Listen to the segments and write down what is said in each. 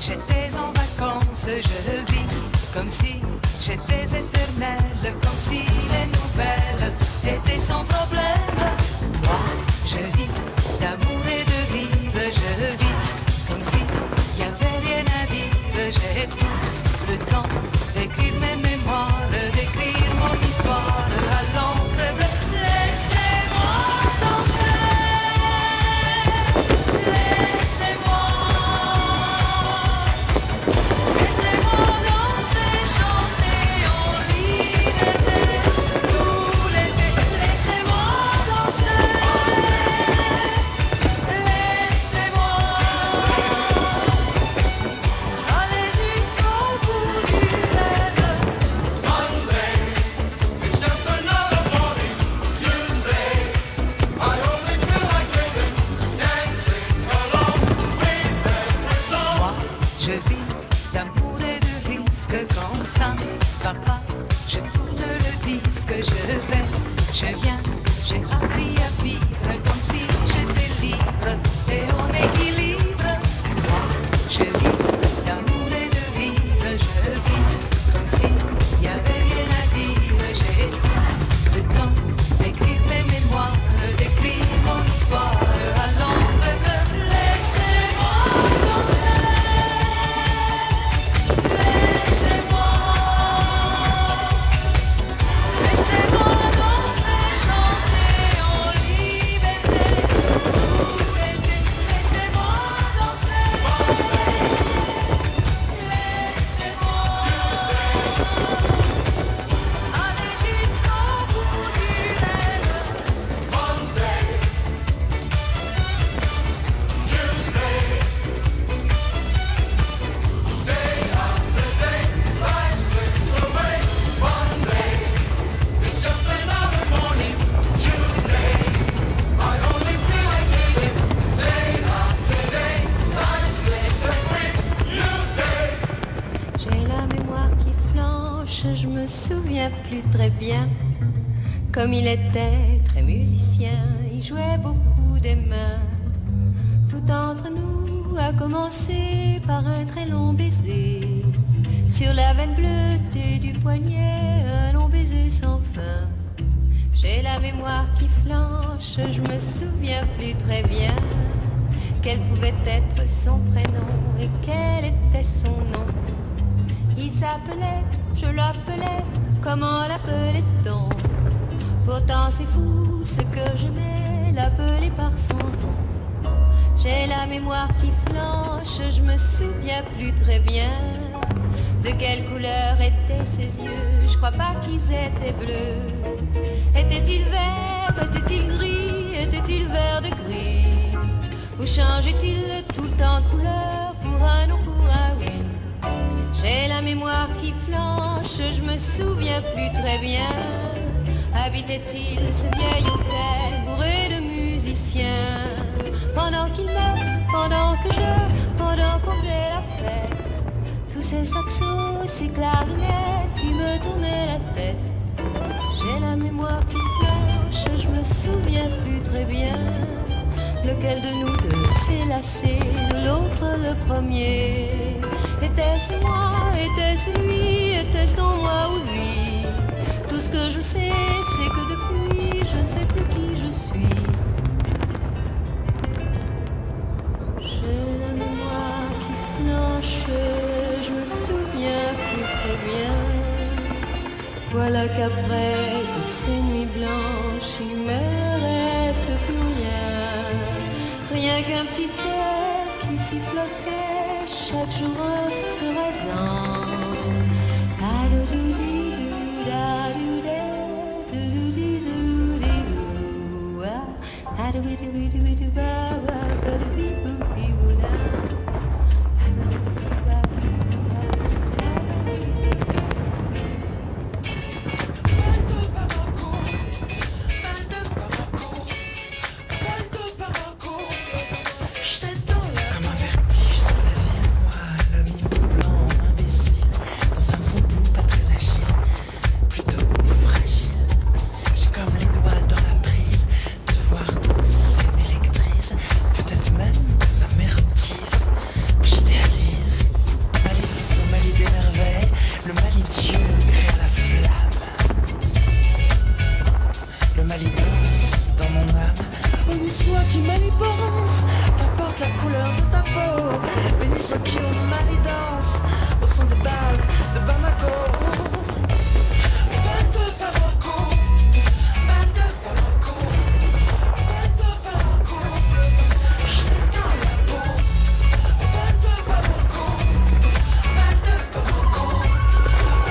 j'étais en vacances, je vis comme si j'étais éternelle, comme si les nouvelles étaient sans problème. Moi, je vis d'amour et de rire, je vis comme si y avait rien à dire. J'ai tout le temps d'écrire mes mémoires, d'écrire mon histoire à l'encre bleue. Laissez-moi danser, laissez-moi danser, chanter en liberté tout l'été. Laissez-moi danser, laissez-moi aller jusqu'au bout du rêve. Monday, it's just another morning. Tuesday, I only feel like living, dancing along with every song. Moi, je vis d'amour et de risque. Quand ça ne va pas, je tourne le disque. Je viens, j'ai appris à vivre comme si j'étais libre et en équilibre. Moi, je vis d'amour et de rire. Je vis comme si y avait rien à dire. J'ai tout le temps d'écrire mes mémoires, d'écrire mon histoire à l'encre bleue. Laissez-moi danser, laissez-moi danser, chanter en liberté tout l'été. Laissez-moi danser, laissez-moi aller jusqu'au bout du rêve. Monday, Tuesday, day after day, life slips away. Monday, it's just another morning. Tuesday, I only feel like living. Day after day, life slips and brings new day. J'ai la mémoire qui flanche, je me souviens plus très bien. Comme il était très musicien, il jouait beaucoup des mains. Tout entre nous a commencé par un très long baiser. Sur la veine bleutée du poignet, un long baiser sans fin. J'ai la mémoire qui flanche, je me souviens plus très bien. Quel pouvait être son prénom et quel était son nom. Il s'appelait, je l'appelais, comment l'appelait-on? Pourtant c'est fou ce que j'aimais, l'appeler par son nom. J'ai la mémoire qui flanche, je me souviens plus très bien. De quelle couleur étaient ses yeux, je crois pas qu'ils étaient bleus. Était-il vert, était-il gris, était-il vert de gris? Ou changeait-il tout le temps de couleur pour un non, pour un oui? J'ai la mémoire qui flanche, je me souviens plus très bien. Habitait-il ce vieil hôtel bourré de musiciens? Pendant qu'il meurt, pendant que pendant qu'on faisait la fête, tous ces saxos, ces clarinettes, ils me tournaient la tête. J'ai la mémoire qui flanche, je me souviens plus très bien. Lequel de nous deux s'est lassé de l'autre le premier? Était-ce moi, était-ce lui, était-ce donc moi ou lui? Tout ce que je sais, c'est que depuis, je ne sais plus qui je suis. J'ai la mémoire qui flanche, je me souviens plus très bien. Voilà qu'après toutes ces nuits blanches, il me reste plus rien. Rien qu'un petit air qui sifflotait chaque jour en se rasant. Comme un vertige sur la ville, moi, l'homme immobilant, imbécile, dans un boubou pas très agile, plutôt fragile. J'ai comme les doigts dans la prise, de voir danser m'électrise. Peut-être Smokey O'Malley danse au son des balles de Bamako. Balle de Bamako, balle de Bamako, balle de Bamako, j'étais dans la peau. Balle de Bamako, balle de Bamako,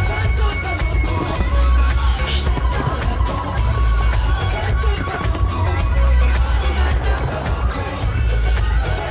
balle de Bamako, j'étais dans la peau. Balle de Bamako, balle de Bamako, balle de Bamako, j'étais dans la peau. Balle de Bamako, balle de Bamako, balle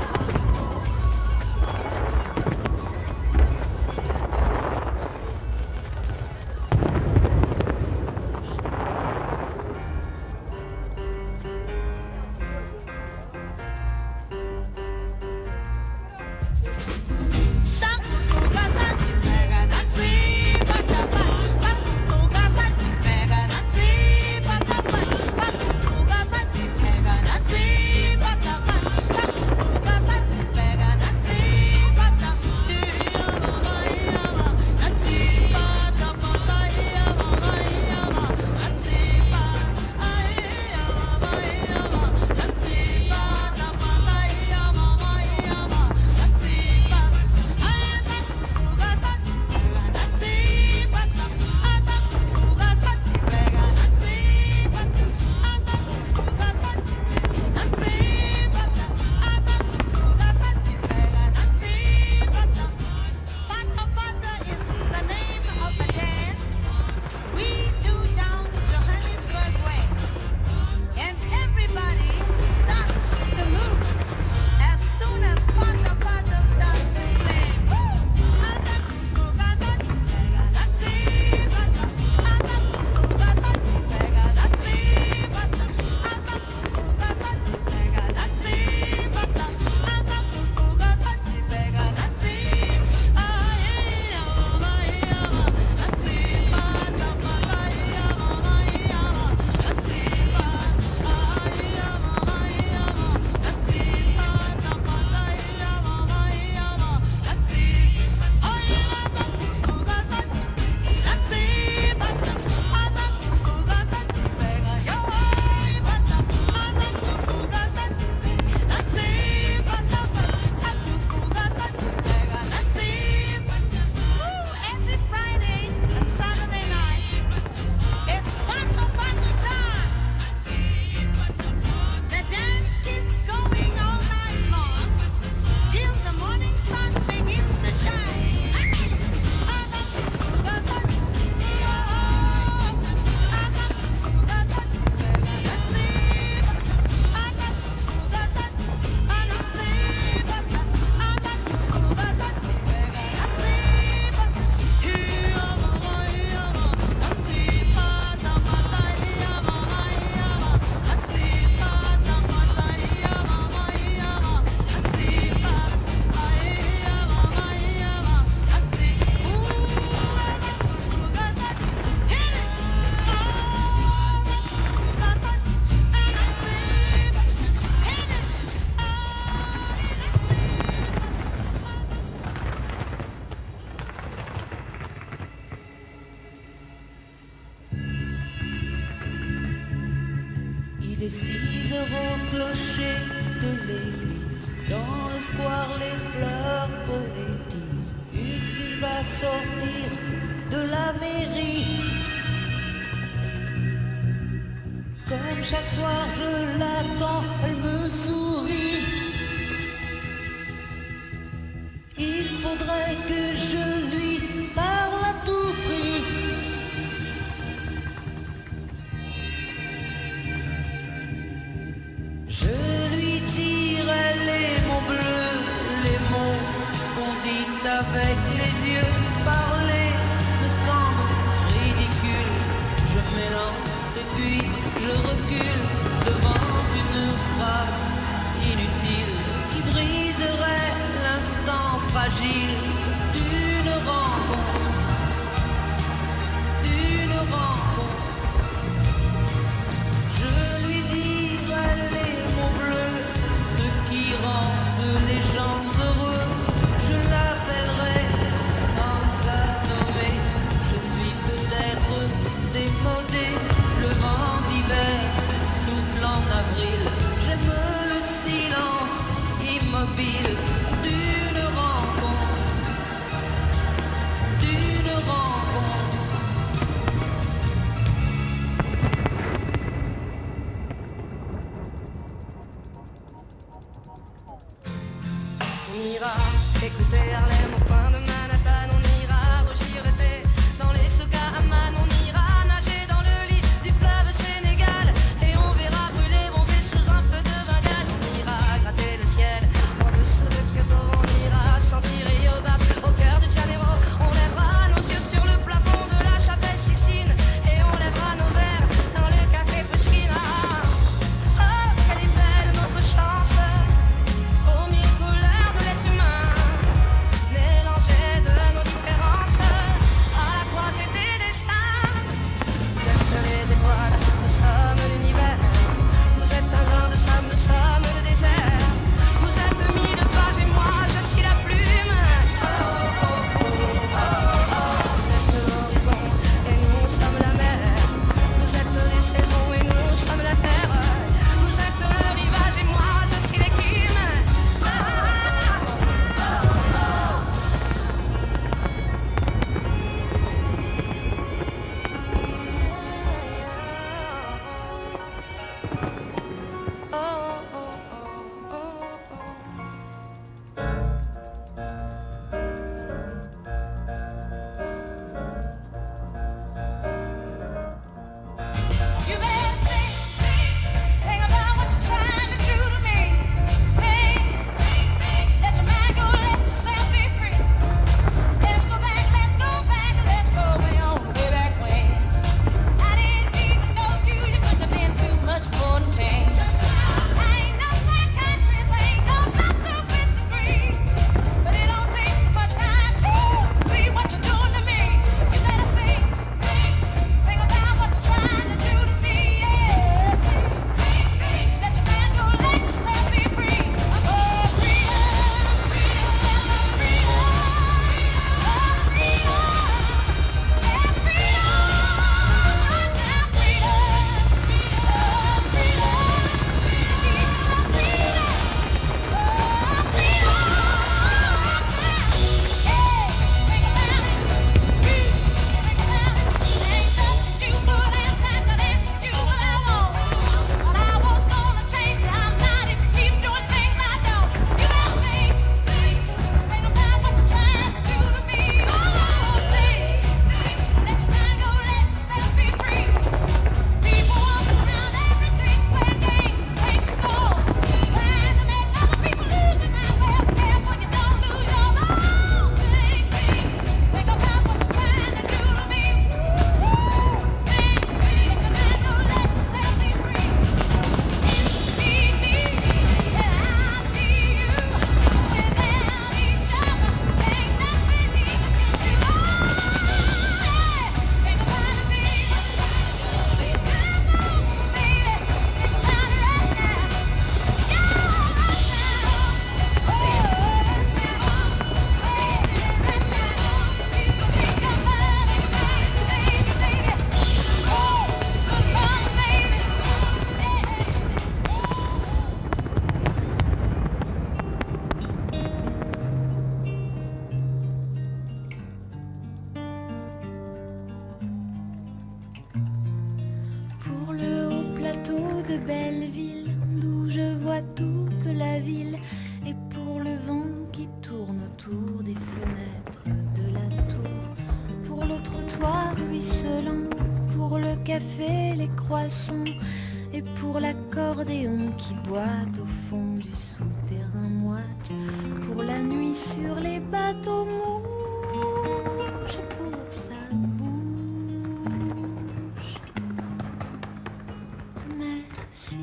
de Les 6 heures au clocher de l'église, dans le square les fleurs poétisent. Une fille va sortir de la mairie. Comme chaque soir je l'attends, elle me sourit. Il faudrait que je lui parle à tout prix. Je lui dirai les mots bleus, les mots qu'on dit avec les yeux. Parler me semble ridicule. Je m'élance et puis je recule devant une frappe inutile qui briserait l'instant fragile du cette belle ville d'où je vois toute la ville, et pour le vent qui tourne autour des fenêtres de la tour, pour le trottoir ruisselant, pour le café, les croissants, et pour l'accordéon qui boite au fond du souterrain moite, pour la nuit sur les bateaux mouches, et pour sa bouche. Merci.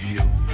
You